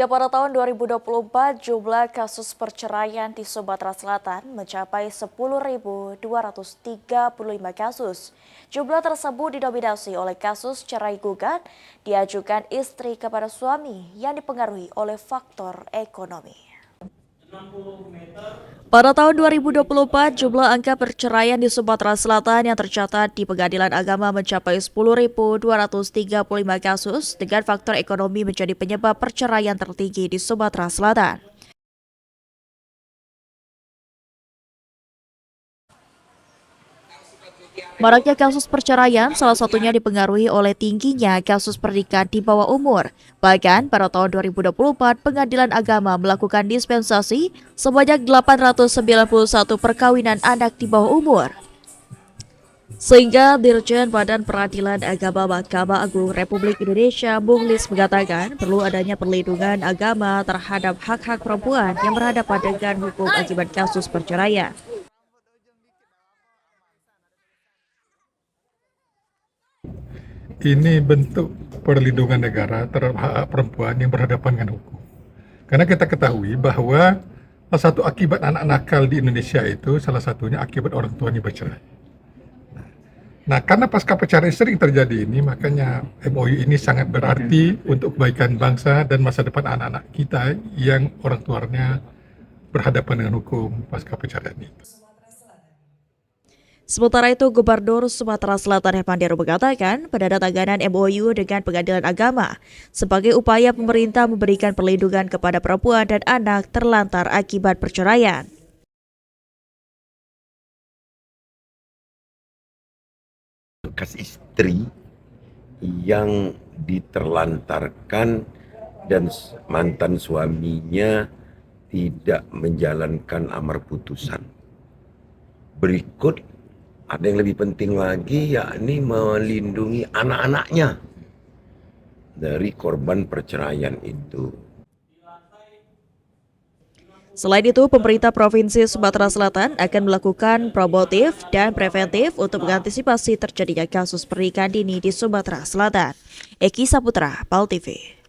Ya, pada tahun 2024, jumlah kasus perceraian di Sumatera Selatan mencapai 10.235 kasus. Jumlah tersebut didominasi oleh kasus cerai gugat diajukan istri kepada suami yang dipengaruhi oleh faktor ekonomi. Pada tahun 2024, jumlah angka perceraian di Sumatera Selatan yang tercatat di Pengadilan Agama mencapai 10.235 kasus dengan faktor ekonomi menjadi penyebab perceraian tertinggi di Sumatera Selatan. Maraknya kasus perceraian salah satunya dipengaruhi oleh tingginya kasus pernikahan di bawah umur. Bahkan pada tahun 2024, Pengadilan Agama melakukan dispensasi sebanyak 891 perkawinan anak di bawah umur. Sehingga Dirjen Badan Peradilan Agama Mahkamah Agung Republik Indonesia Muhlis mengatakan perlu adanya perlindungan agama terhadap hak-hak perempuan yang berhadapan dengan hukum akibat kasus perceraian. Ini bentuk perlindungan negara terhadap hak perempuan yang berhadapan dengan hukum. Karena kita ketahui bahwa salah satu akibat anak nakal di Indonesia itu salah satunya akibat orang tuanya bercerai. Nah, karena pasca perceraian sering terjadi ini, makanya MOU ini sangat berarti untuk kebaikan bangsa dan masa depan anak-anak kita yang orang tuanya berhadapan dengan hukum pasca perceraian itu. Sementara itu, Gubernur Sumatera Selatan Herman Deru mengatakan penandatanganan MOU dengan Pengadilan Agama sebagai upaya pemerintah memberikan perlindungan kepada perempuan dan anak terlantar akibat perceraian. Bekas istri yang diterlantarkan dan mantan suaminya tidak menjalankan amar putusan. Berikut ada yang lebih penting lagi, yakni melindungi anak-anaknya dari korban perceraian itu. Selain itu, pemerintah Provinsi Sumatera Selatan akan melakukan promotif dan preventif untuk mengantisipasi terjadinya kasus pernikahan dini di Sumatera Selatan. Eki Saputra, PAL TV.